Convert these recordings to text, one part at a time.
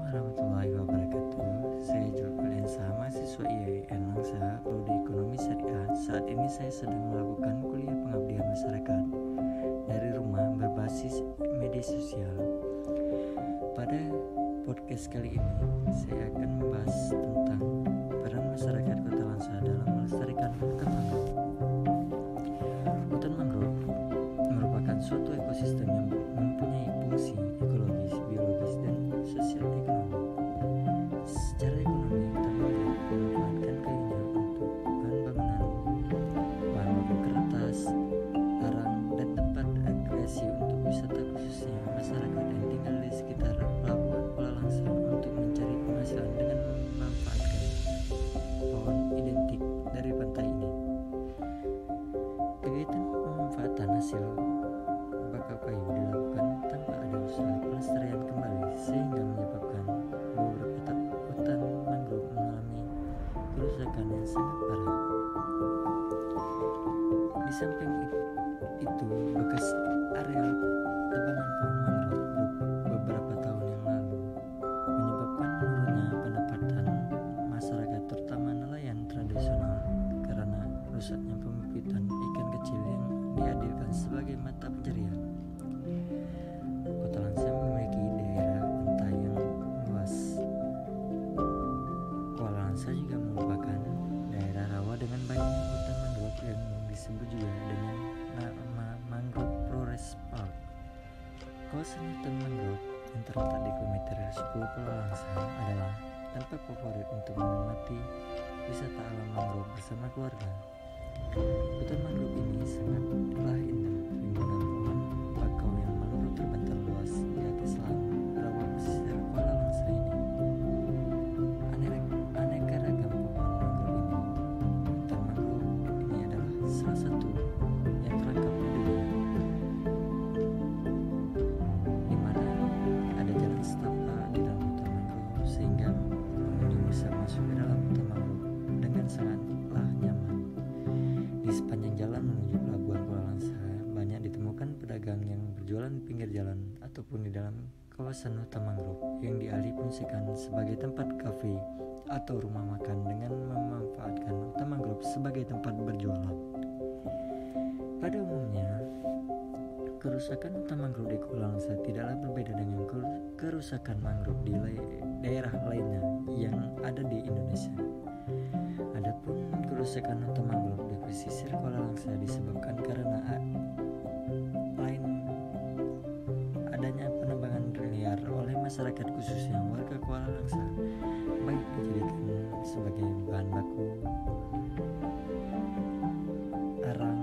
warahmatullahi wabarakatuh. Saya Julfiansa, mahasiswa IAIN Langsa, Prodi Ekonomi Syariah. Saat ini saya sedang melakukan kuliah pengabdian masyarakat dari rumah berbasis media sosial. Pada podcast kali ini, saya akan membahas tentang peran masyarakat Kota Langsa dalam melestarikan hutan mangrove. Hutan mangrove merupakan suatu ekosistem yang mempunyai fungsi ekologis, biologis, dan sosial ekonomi. Secara ekonomi, hutan mangrove memanfaatkan kayunya untuk bahan bangunan, bahan baku kertas, arang, dan tempat rekreasi untuk wisata, khususnya masyarakat yang tinggal di sekitar pelabuhan Pulau Langsa untuk mencari penghasilan dengan memanfaatkan pohon identik dari pantai ini. Kegiatan pemanfaatan hasil bakau kayu dilakukan tanpa ada usaha pelestarian kembali, sehingga menyebabkan beberapa hutan mangrove mengalami kerusakan yang sangat parah. Di samping itu, bekas areal tebangan pohon mangrove beberapa tahun yang lalu menyebabkan menurunnya pendapatan masyarakat, terutama nelayan tradisional, karena rusaknya pembibitan ikan kecil yang dihadirkan sebagai mata pencarian. Kota Langsa memiliki daerah pantai yang luas. Kuala Langsa juga merupakan daerah rawa dengan banyaknya hutan mangrove yang disebut juga dengan nama Mangrove Forest Park. Kawasan hutan mangrove yang terletak di kilometer 10 Pulau Langsa adalah tempat favorit untuk menikmati wisata alam mangrove bersama keluarga. Hutan mangrove ini sangatlah indah, rimbunan pohon bakau yang menurut terbentang luas di atas rawa pesisir Kuala Langsa ini. Aneka ragam pohon mangrove ini, hutan mangrove ini adalah salah satu yang terlengkap di dunia, di mana ada jalan setapak di dalam hutan mangrove, sehingga pengunjung bisa masuk ke dalam hutan mangrove dengan sangatlah nyaman. Di sepanjang jalan menuju pelabuhan Pulau Langsa, banyak ditemukan pedagang yang berjualan di pinggir jalan ataupun di dalam kawasan hutan mangrove yang dialihfungsikan sebagai tempat kafe atau rumah makan dengan memanfaatkan hutan mangrove sebagai tempat berjualan. Pada umumnya, kerusakan hutan mangrove di Kuala Langsa tidaklah berbeda dengan kerusakan mangrove di daerah lainnya yang ada di Indonesia. Adapun kerusakan hutan mangrove di pesisir Kuala Langsa disebabkan karena adanya penebangan liar oleh masyarakat, khususnya warga Kuala Langsa, baik dijadikan sebagai bahan baku, arang,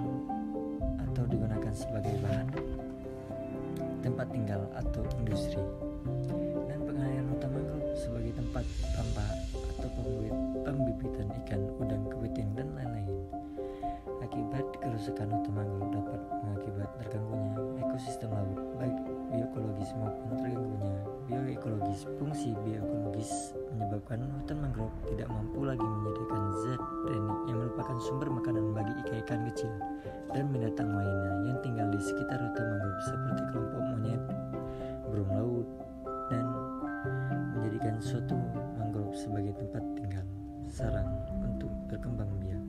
atau digunakan sebagai bahan tempat tinggal atau industri, dan pengalihan hutan mangrove sebagai tempat tambak atau pembibitan ikan, udang, kepiting, dan lain-lain. Akibat kerusakan hutan mangrove dapat mengakibat terganggunya ekosistem laut, baik bioekologis maupun terganggunya bioekologis. Fungsi bioekologis menyebabkan hutan mangrove tidak mampu lagi menyediakan zat renik yang merupakan sumber makanan bagi ikan kecil dan binatang lainnya yang tinggal di sekitar hutan mangrove, seperti kelompok monyet, burung laut, dan menjadikan suatu mangrove sebagai tempat tinggal, sarang untuk berkembang biak.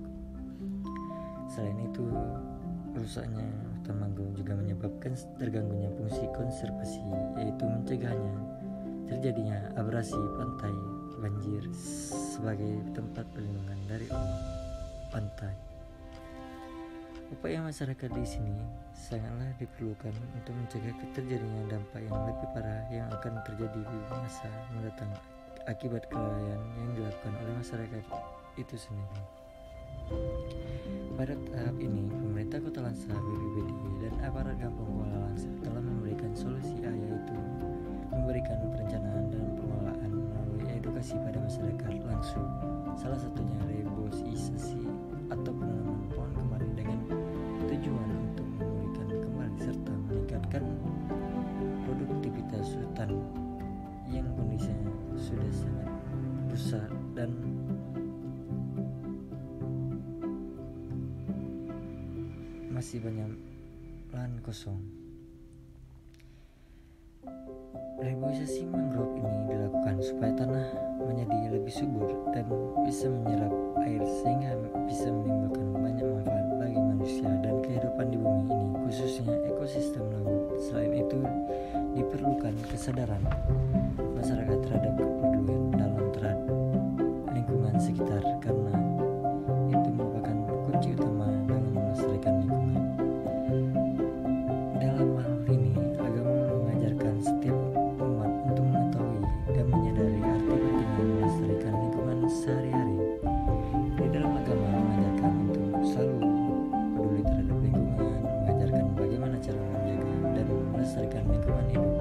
Selain itu, rusaknya hutan mangrove juga menyebabkan terganggunya fungsi konservasi, yaitu mencegahnya terjadinya abrasi pantai, banjir, sebagai tempat perlindungan dari ombak pantai. Upaya masyarakat di sini sangatlah diperlukan untuk mencegah terjadinya dampak yang lebih parah yang akan terjadi di masa mendatang akibat kelalaian yang dilakukan oleh masyarakat itu sendiri. Pada tahap ini, pemerintah Kota Langsa, BPBD, dan aparat Kampung Kuala Langsa telah memberikan solusi, yaitu memberikan perencanaan dan pengelolaan melalui edukasi pada masyarakat langsung. Salah satunya reboisasi atau penanaman pohon kembali dengan tujuan untuk memulihkan kembali serta meningkatkan produktivitas hutan yang kondisinya sudah sangat rusak dan masih banyak lahan kosong. Reboisasi mangrove ini dilakukan supaya tanah menjadi lebih subur dan bisa menyerap air sehingga bisa menimbulkan banyak manfaat bagi manusia dan kehidupan di bumi ini, khususnya ekosistem laut. Selain itu, diperlukan kesadaran masyarakat terhadap kepedulian dalam terhadap lingkungan sekitar, karena itu merupakan kunci utama dalam melestarikan lingkungan. Dalam hal ini, agama mengajarkan setiap umat untuk mengetahui dan menyadari arti pentingnya melestarikan lingkungan sehari-hari. Di dalam agama mengajarkan untuk selalu peduli terhadap lingkungan, mengajarkan bagaimana cara menjaga dan melestarikan lingkungan hidup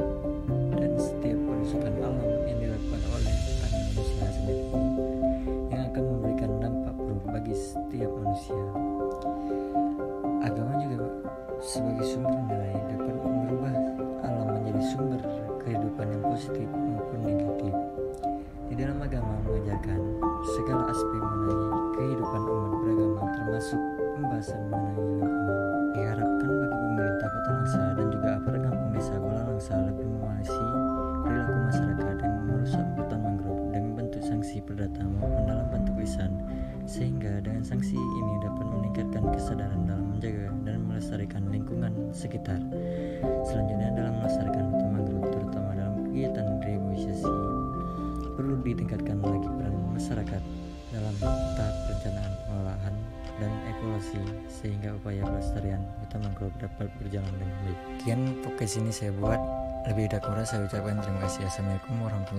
dan setiap perusakan alam yang dilakukan oleh tangan manusia sendiri yang akan memberikan dampak buruk bagi setiap manusia. Agama juga sebagai sumber nilai dapat merubah alam menjadi sumber kehidupan yang positif maupun negatif. Di dalam agama mengajarkan segala aspek mengenai kehidupan umat beragama, termasuk pembahasan mengenai lingkungan. Diharapkan bagi pemerintah Kota Langsa dan juga aparat kampung desa Kuala Langsa lebih mengawasi perilaku masyarakat yang merusak hutan mangrove dengan bentuk sanksi perdata maupun dalam bentuk lisan, sehingga dengan sanksi ini dapat meningkatkan kesadaran dalam menjaga dan melestarikan lingkungan sekitar. Selanjutnya, dalam melestarikan hutan mangrove terutama dalam kegiatan reboisasi, perlu ditingkatkan lagi peran masyarakat dalam tahap perencanaan, pengolahan, dan evaluasi sehingga upaya pelestarian hutan mangrove dapat berjalan dengan baik. Sekian podcast ini saya buat. Lebih kurang saya ucapkan terima kasih. Assalamualaikum warahmatullahi wabarakatuh.